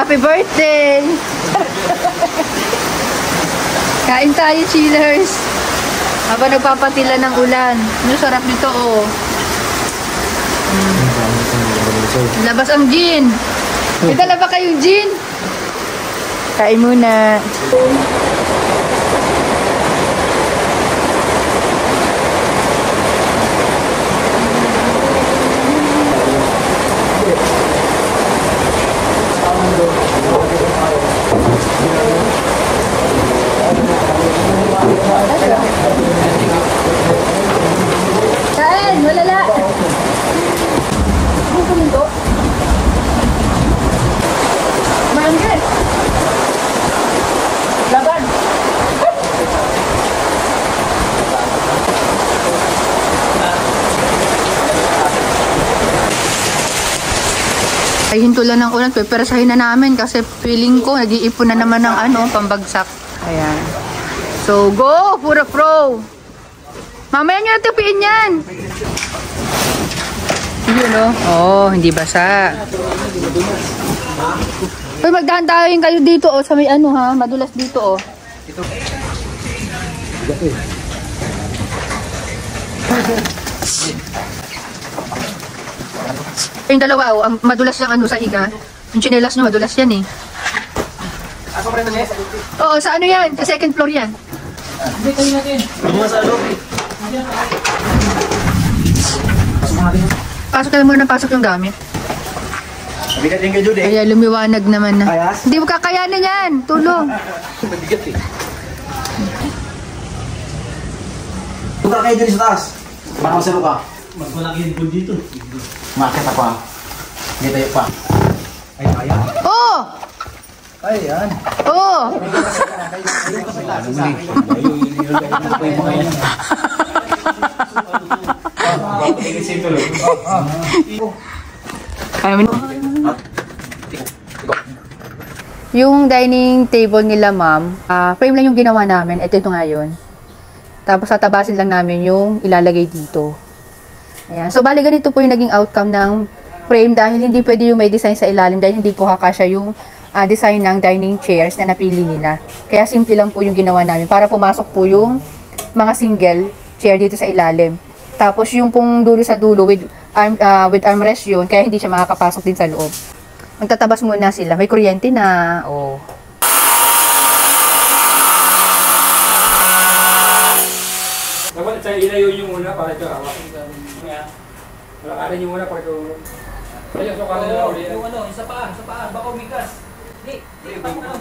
Happy birthday! Kain tayo, chillers. Habang nagpapatila ng ulan. Ano, sarap nito, oh. Labas ang gin. May dala ba kayong gin? Kain muna. Kain, malala. Ano ito? Manggit. Laban. Ay, hinto lang ng ulan. Peperasahin na namin kasi feeling ko nag-iipon na naman ng ano, pambagsak. Ayan. So, go! Pura pro! Mamaya nyo natipiin yan! Yun, no? Oh, hindi basa. Uy, magdahan-dahin kayo dito, oh. Sa may ano, ha? Madulas dito, oh. Yung dalawa, oh. Ang madulas yung ano sa higa. Yung chinelas nyo, madulas yan, eh. Oo, sa ano yan? Sa second floor yan. Hindi, kayo natin. Pasok na muna, pasok yung gamit. Bigat yung kayo, Judy. Kaya lumiwanag naman na. Ayas? Hindi mo kakayanin yan. Tulong. Bigat eh. Punta kayo dito sa taas. Baka masaro ka. Mas malaki yung pool dito. Makita pa. Hindi tayo pa. Ay, ayan. Oh! Ay, yan. Oh! Yung dining table nila, ma'am, frame lang yung ginawa namin. Ito ngayon. Tapos tatabasin lang namin yung ilalagay dito. Ayan. So, bali ganito po yung naging outcome ng frame dahil hindi pwede yung may design sa ilalim dahil hindi po kakasya yung design ng dining chairs na napili nila. Kaya simple lang po yung ginawa namin para pumasok po yung mga single chair dito sa ilalim. Tapos yung pong dulo sa dulo with armrest yun, kaya hindi siya makakapasok din sa loob. Magtatabas muna sila. May kuryente na. Oh. Dapat sa ilayo yung muna para ito hawak. Lalakarin yung muna para ito. Ayun, so kala nila ulit. Yung ano, sa paa, baka umigas. Hindi, pa mo lang.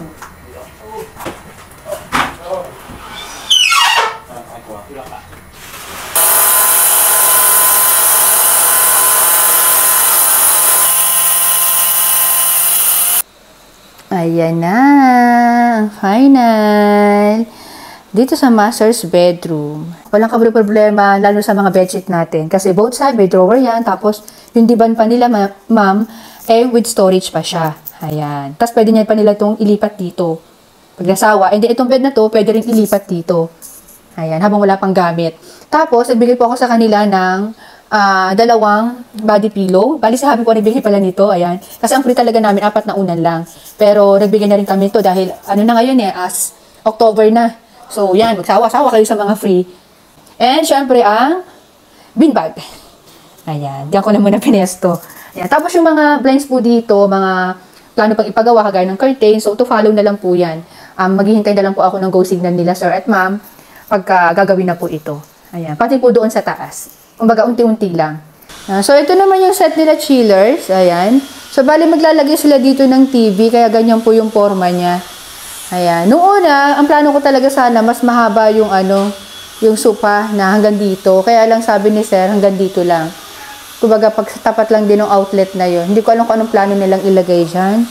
Ayan na, ang final. Dito sa master's bedroom, walang problema lalo sa mga bedsheet natin. Kasi both side, may drawer yan. Tapos, yung diban pa nila, ma'am, with storage pa siya. Ayan. Tapos, pwede niya pa nila itong ilipat dito. Pag nasawa, hindi itong bed na to, pwede rin ilipat dito. Ayan, habang wala pang gamit. Tapos, nagbigay po ako sa kanila ng dalawang body pillow. Bali, sabi ko, nagbigay pala nito. Ayan. Kasi ang free talaga namin, 4 na unan lang. Pero, nagbigay na rin kami ito dahil, ano na ngayon as October na. So, yan, magsawa-sawa kayo sa mga free. And, syempre, ang beanbag. Ayan, diyan ko na muna pinesto. Ayan. Tapos, yung mga blinds po dito, mga plano pang ipagawa, kagaya ng curtain. So, to follow na lang po yan. Maghihintay na lang po ako ng go signal nila, sir at ma'am, pagka gagawin na po ito. Ayan, pati po doon sa taas. Kumbaga, unti-unti lang. So, ito naman yung set nila chillers. Ayan. So, bali, maglalagay sila dito ng TV, kaya ganyan po yung forma niya. Ayan. Noong una, ang plano ko talaga sana, mas mahaba yung yung sofa na hanggang dito. Kaya lang sabi ni sir, hanggang dito lang. Kumbaga, pag tapat lang din ng outlet na yun. Hindi ko alam kung anong plano nilang ilagay dyan.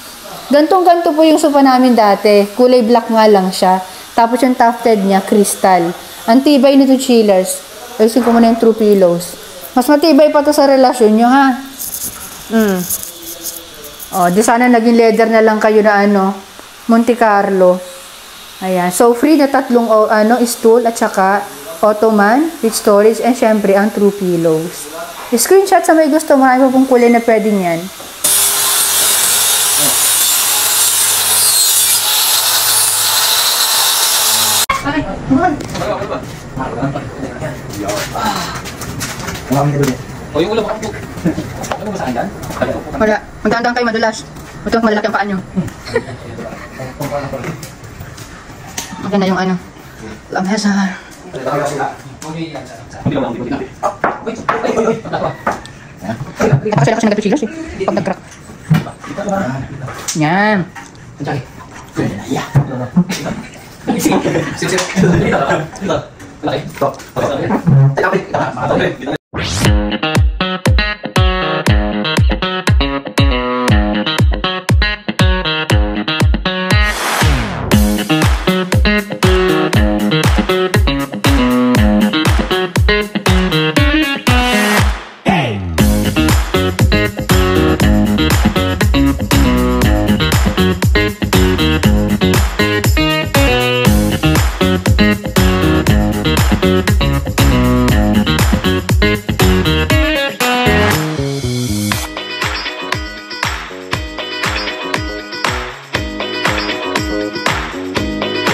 Gantong-ganto po yung sofa namin dati. Kulay black nga lang siya. Tapos yung tufted niya, crystal. Ang tibay nito chillers. Ayusin ko muna yung true pillows. Mas matibay pa to sa relasyon nyo, ha? O, di sana naging leather na lang kayo na Monte Carlo. Ayan. So, free na 3 stool at saka ottoman with storage and syempre ang true pillows. Screenshot sa may gusto. Marami po pong kulay na pwede niyan. O yung ulo mo. Ano ba sa akin dyan? Wala. Magdaan kayo madulas. Ito ang malaki ang paa nyo. Okay na yung ano. Lamhesa. Kasi ako siya nagkatusilos eh. Pag nag-crack. Yan.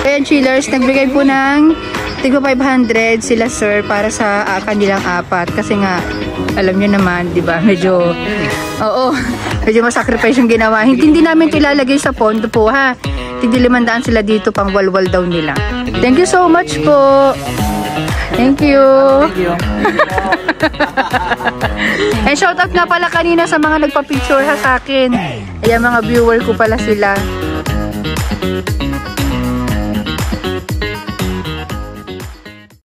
Ayan, chillers, nagbigay po ng tigpo 500 sila sir para sa kanilang apat kasi nga alam niyo naman, 'di ba? Medyo medyo masacrifice yung ginawa. Hindi namin ito ilalagay sa pondo po ha. Tigil 500 sila dito pang walwal daw nila. Thank you so much po. Thank you. And shout out nga pala kanina sa mga nagpa-picture ha sa akin. Ayan, mga viewer ko pala sila.